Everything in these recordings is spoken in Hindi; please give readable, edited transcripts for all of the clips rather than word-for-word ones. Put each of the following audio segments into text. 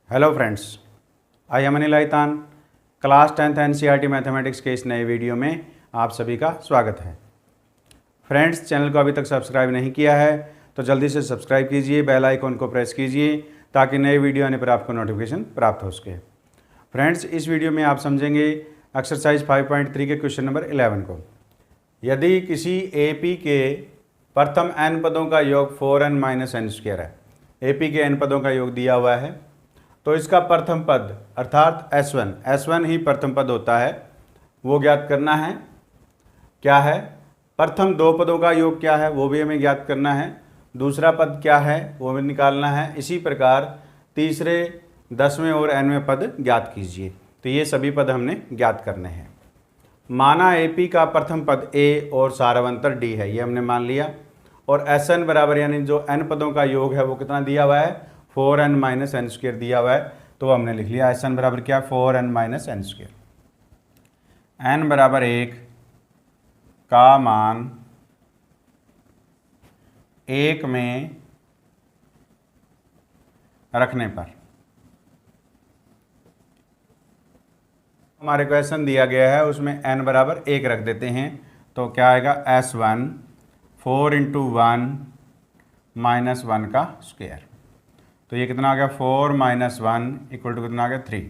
Hello friends, I am Anil Aitan. Class 10th NCERT mathematics के इस नए वीडियो में आप सभी का स्वागत है। फ्रेंड्स, चैनल को अभी तक सब्सक्राइब नहीं किया है तो जल्दी से सब्सक्राइब कीजिए, बेल आइकन को प्रेस कीजिए ताकि नए वीडियो आने पर आपको नोटिफिकेशन प्राप्त हो सके। फ्रेंड्स, इस वीडियो में आप समझेंगे एक्सरसाइज 5.3 के क्वेश्चन नंबर 11 को। यदि किसी AP के प्रथम n पदों का योग 4n - n² है, AP के n पदों का योग दिया हुआ है, तो इसका प्रथम पद अर्थात S1 ही प्रथम पद होता है, वो ज्ञात करना है। क्या है? प्रथम दो पदों का योग क्या है वो भी हमें ज्ञात करना है। दूसरा पद क्या है वो भी निकालना है। इसी प्रकार तीसरे, 10वें और nवें पद ज्ञात कीजिए। तो ये सभी पद हमने ज्ञात करने हैं। माना AP का प्रथम पद A और सारवंतर D है, ये हमने मान लिया। और Sn बराबर यानी जो n पदों का योग है वो कितना दिया हुआ है? 4n - n² दिया हुआ है। तो हमने लिख लिया Sn बराबर क्या? 4n - n²। n बराबर 1 का मान 1 में रखने पर हमारे क्वेश्चन दिया गया है, उसमें n बराबर 1 रख देते हैं। तो क्या आएगा? S1 4 × 1 - 1 का स्क्वायर। तो ये कितना आ गया? 4 - 1 = कितना आ गया? 3।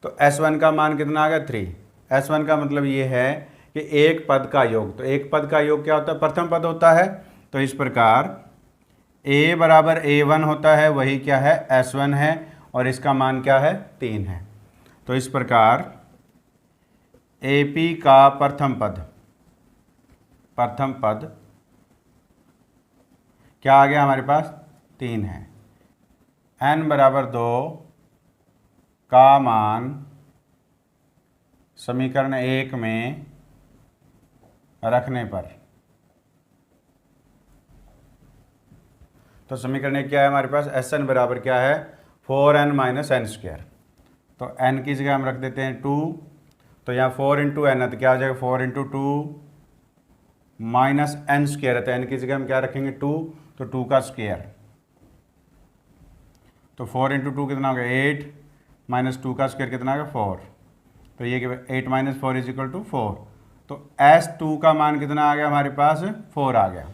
तो S1 का मान कितना आ गया? 3। S1 का मतलब ये है कि एक पद का योग। तो एक पद का योग क्या होता है? प्रथम पद होता है। तो इस प्रकार A बराबर A1 होता है, वही क्या है? S1 है, और इसका मान क्या है? 3 है। तो इस प्रकार AP का प्रथम पद क्या आ गया हमारे पास? 3 है। n बराबर 2 का मान समीकरण 1 में रखने पर, तो समीकरण 1 क्या है हमारे पास? Sn बराबर क्या है? 4n - n²। तो n की जगह हम रख देते हैं 2। तो यहाँ 4 × n है तो क्या हो जाएगा? 4 × 2 - n² है, तो n की जगह हम क्या रखेंगे? 2। तो 2 का स्क्वायर। तो 4 × 2 कितना हो गया? 8 - 2 का स्क्वायर कितना आ गया? 4। तो ये 8 - 4 = 4। तो S2 का मान कितना आ गया हमारे पास? 4 आ गया।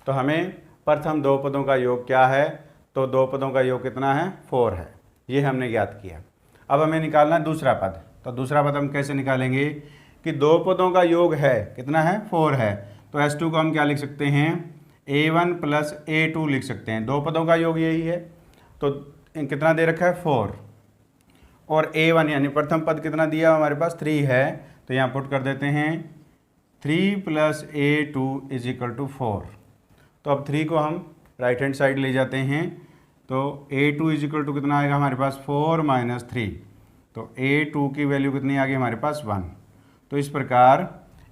तो हमें प्रथम दो पदों का योग क्या है? तो दो पदों का योग कितना है? 4 है। ये हमने ज्ञात किया। अब हमें निकालना है दूसरा पद। तो दूसरा पद हम कैसे निकालेंगे कि दो पदों का योग है, कितना है? 4 है। तो S2 को हम क्या लिख सकते हैं? A1 + A2 लिख सकते हैं। दो पदों का योग यही है। तो कितना दे रखा है? 4। और A1 यानी प्रथम पद कितना दिया हमारे पास? 3 है। तो यहाँ पुट कर देते हैं 3 + A2 = 4। तो अब 3 को हम राइट हैंड साइड ले जाते हैं। तो A2 = कितना आएगा हमारे पास? 4 - 3। तो A2 की वैल्यू कितनी आ गई हमारे पास? 1। तो इस प्रकार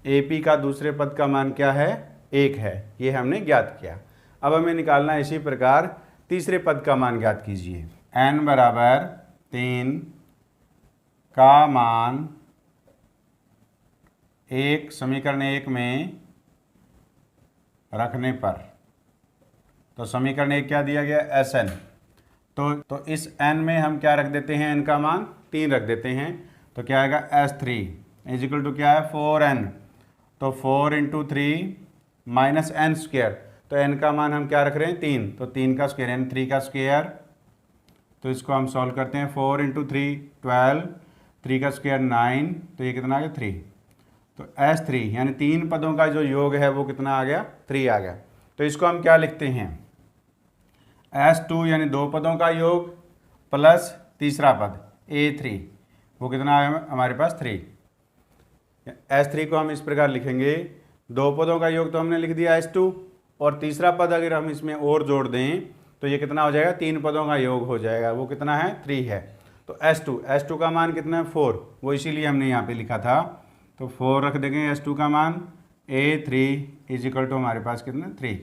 AP का दूसरे पद का मान क्या है? 1 है। ये हमने ज्ञात किया। अब हमें निकालना है इसी प्रकार तीसरे पद का मान ज्ञात कीजिए। n बराबर 3 का मान 1 समीकरण 1 में रखने पर, तो समीकरण 1 क्या दिया गया? Sn। तो इस n में हम क्या रख देते हैं? n का मान 3 रख देते हैं। तो क्या आएगा? S3 = क्या है? 4n। तो 4 × 3 - n²। तो n का मान हम क्या रख रहे हैं? 3। तो 3 का स्क्वायर यानी 3 का स्क्वायर। तो इसको हम सॉल्व करते हैं। 4 × 3 12, 3 का स्क्वायर 9। तो ये कितना आ गया? 3। तो S3 यानी तीन पदों का जो योग है वो कितना आ गया? 3 आ गया। तो इसको हम क्या लिखते हैं? S2 यानी दो पदों का योग प्लस तीसरा पद A3, वो कितना आया हमारे पास? 3। S3 को हम इस प्रकार लिखेंगे, दो पदों का योग तो हमने लिख दिया S2, और तीसरा पद अगर हम इसमें और जोड़ दें तो ये कितना हो जाएगा? तीन पदों का योग हो जाएगा। वो कितना है? 3 है। तो S2 का मान कितना है? 4। वो इसीलिए हमने यहाँ पे लिखा था। तो 4 रख देंगे S2 का मान। A3 = हमारे पास कितना? 3।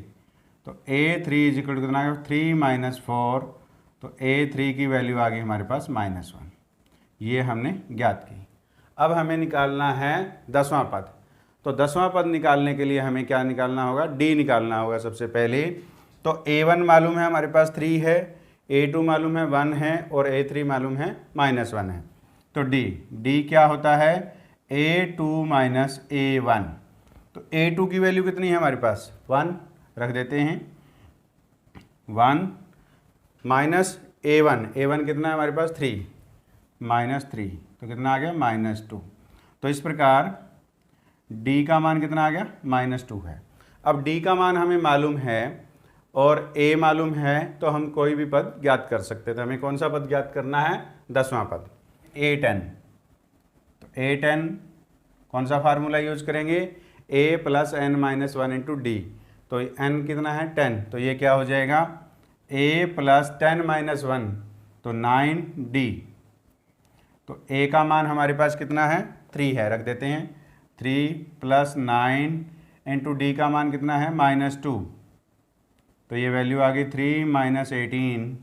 तो A3 = कितना आ गया? 3 - 4। तो A3 की वैल्यू आ गई हमारे पास -1। ये हमने ज्ञात की। अब हमें निकालना है 10वां पद। तो 10वां पद निकालने के लिए हमें क्या निकालना होगा? D निकालना होगा सबसे पहले। तो A1 मालूम है हमारे पास 3 है, A2 मालूम है 1 है और A3 मालूम है -1 है। तो D क्या होता है A2 माइनस A1। तो A2 की वैल्यू कितनी है हमारे पास 1 रख देते हैं 1 माइनस A1 कितना है हमारे पास 3 -3 तो कितना आ गया -2। तो इस प्रकार D का मान कितना आ गया -2 है। अब D का मान हमें मालूम है और A मालूम है तो हम कोई भी पद ज्ञात कर सकते हैं। तो हमें कौन सा पद ज्ञात करना है 10वां पद A10। तो A10 कौन सा फार्मूला यूज करेंगे A + n-1 इंटू डी। तो n कितना है 10 तो ये क्या हो जाएगा A + 10-1 तो 9D। तो A का मान हमारे पास कितना है 3 है रख देते हैं 3 + 9 इंटू डी का मान कितना है -2 तो ये वैल्यू आ गई 3 - 18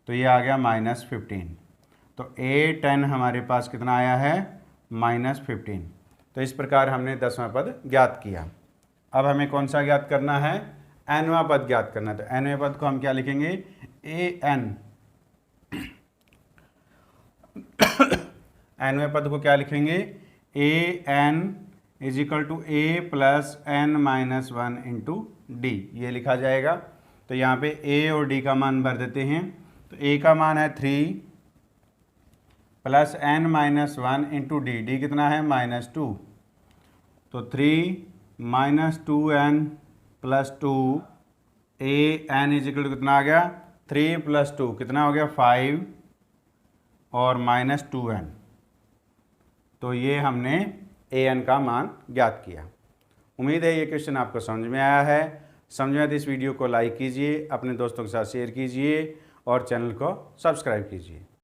तो ये आ गया -15। तो A10 हमारे पास कितना आया है -15। तो इस प्रकार हमने 10वां पद ज्ञात किया। अब हमें कौन सा ज्ञात करना है nवां पद ज्ञात करना है। तो nवें पद को हम क्या लिखेंगे an nवें पद को क्या लिखेंगे an = A + n-1 into D ये लिखा जाएगा। तो यहाँ पे A और D का मान भर देते हैं। तो A का मान है 3 + n-1 इंटू डी कितना है -2 तो 3 - 2n + 2 an = कितना आ गया 3 + 2 कितना हो गया 5 और -2n। तो ये हमने an का मान ज्ञात किया। उम्मीद है ये क्वेश्चन आपको समझ में आया है। समझ में आए तो इस वीडियो को लाइक कीजिए, अपने दोस्तों के साथ शेयर कीजिए और चैनल को सब्सक्राइब कीजिए।